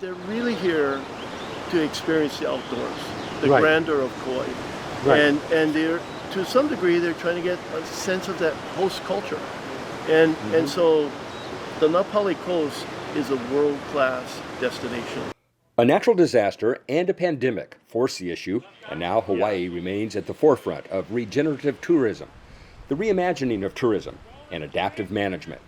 They're really here to experience the outdoors, the Right. grandeur of Kauai. Right. And they're, to some degree, they're trying to get a sense of that host culture. And so the Na Pali Coast is a world-class destination. A natural disaster and a pandemic forced the issue, and now Hawaii remains at the forefront of regenerative tourism, the reimagining of tourism, and adaptive management.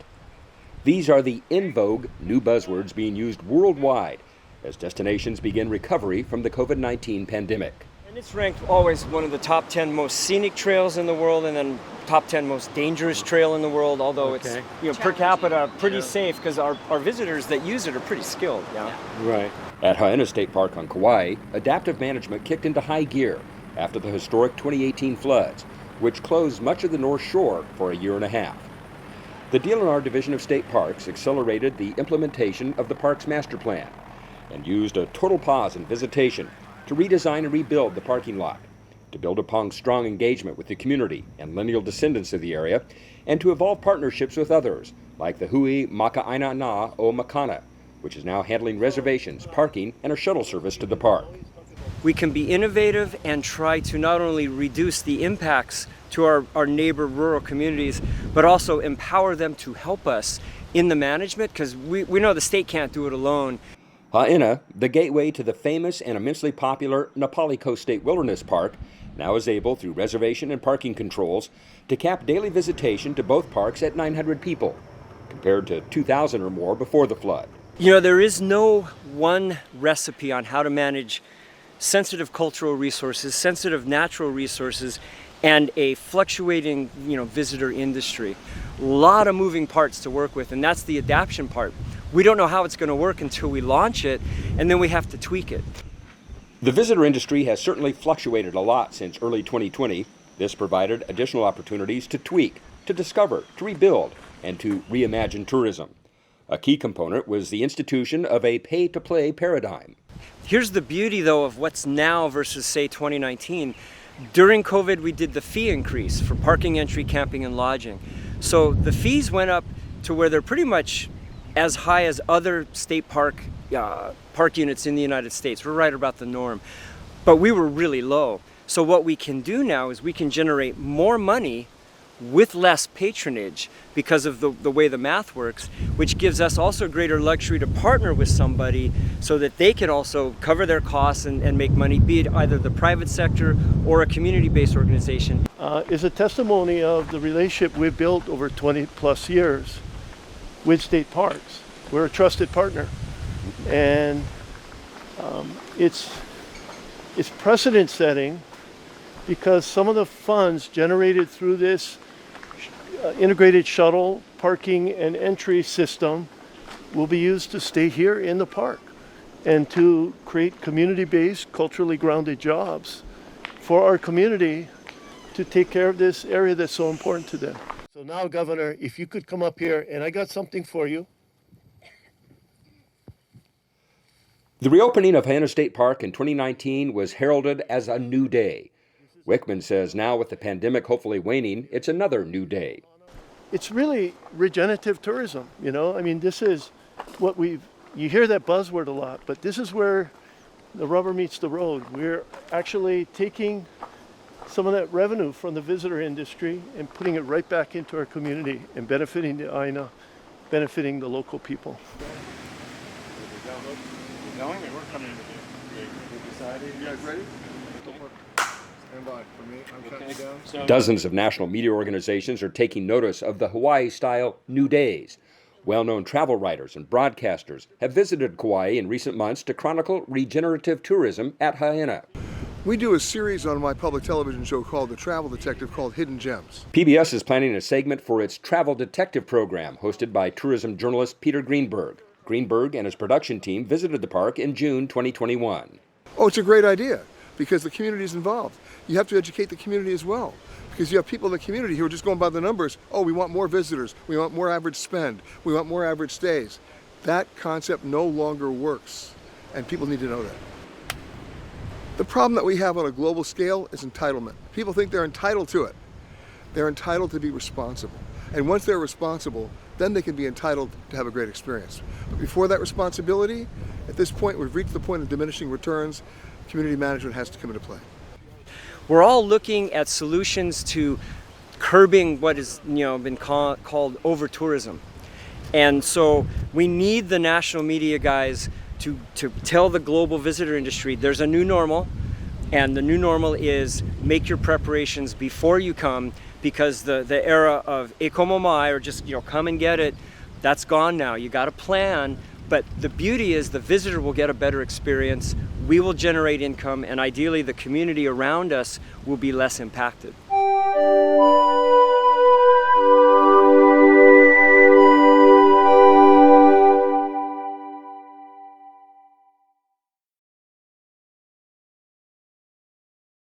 These are the in vogue new buzzwords being used worldwide as destinations begin recovery from the COVID-19 pandemic. And it's ranked always one of the top 10 most scenic trails in the world, and then top 10 most dangerous trail in the world, although it's per capita pretty safe because our visitors that use it are pretty skilled. Yeah. Right. At Haena State Park on Kauai, adaptive management kicked into high gear after the historic 2018 floods, which closed much of the North Shore for a year and a half. The DLNR Division of State Parks accelerated the implementation of the park's master plan and used a total pause in visitation to redesign and rebuild the parking lot, to build upon strong engagement with the community and lineal descendants of the area, and to evolve partnerships with others, like the Hui Maka'aina Na o Makana, which is now handling reservations, parking, and a shuttle service to the park. We can be innovative and try to not only reduce the impacts to our neighbor rural communities, but also empower them to help us in the management, because we know the state can't do it alone. Haena, the gateway to the famous and immensely popular Na Pali Coast State Wilderness Park, now is able, through reservation and parking controls, to cap daily visitation to both parks at 900 people, compared to 2,000 or more before the flood. You know, there is no one recipe on how to manage sensitive cultural resources, sensitive natural resources, and a fluctuating, visitor industry. A lot of moving parts to work with, and that's the adaptation part. We don't know how it's going to work until we launch it, and then we have to tweak it. The visitor industry has certainly fluctuated a lot since early 2020. This provided additional opportunities to tweak, to discover, to rebuild, and to reimagine tourism. A key component was the institution of a pay-to-play paradigm. Here's the beauty, though, of what's now versus, say, 2019. During COVID, we did the fee increase for parking, entry, camping, and lodging. So the fees went up to where they're pretty much as high as other state park units in the United States. We're right about the norm. But we were really low. So what we can do now is we can generate more money with less patronage because of the way the math works, which gives us also greater luxury to partner with somebody so that they can also cover their costs and make money, be it either the private sector or a community-based organization. Is a testimony of the relationship we've built over 20 plus years with state parks. We're a trusted partner, and it's precedent setting because some of the funds generated through this integrated shuttle parking and entry system will be used to stay here in the park and to create community-based, culturally grounded jobs for our community to take care of this area that's so important to them. So now, Governor, if you could come up here, and I got something for you. The reopening of Haena State Park in 2019 was heralded as a new day. Wickman says now, with the pandemic hopefully waning, it's another new day. It's really regenerative tourism, this is what you hear that buzzword a lot, but this is where the rubber meets the road. We're actually taking some of that revenue from the visitor industry and putting it right back into our community and benefiting the Aina, benefiting the local people. We're coming with you. We decided. You guys ready? Stand by for me. I'm counting down. Dozens of national media organizations are taking notice of the Hawaii-style New Days. Well-known travel writers and broadcasters have visited Kauai in recent months to chronicle regenerative tourism at Haena. We do a series on my public television show called The Travel Detective called Hidden Gems. PBS is planning a segment for its Travel Detective program hosted by tourism journalist Peter Greenberg. Greenberg and his production team visited the park in June 2021. Oh, it's a great idea because the community is involved. You have to educate the community as well because you have people in the community who are just going by the numbers. Oh, we want more visitors. We want more average spend. We want more average stays. That concept no longer works, and people need to know that. The problem that we have on a global scale is entitlement. People think they're entitled to it. They're entitled to be responsible. And once they're responsible, then they can be entitled to have a great experience. But before that responsibility, at this point, we've reached the point of diminishing returns. Community management has to come into play. We're all looking at solutions to curbing what has been called over-tourism. And so we need the national media guys to tell the global visitor industry there's a new normal, and the new normal is make your preparations before you come, because the era of e como mai, or just come and get it, that's gone now. You got to plan, but the beauty is the visitor will get a better experience, we will generate income, and ideally the community around us will be less impacted.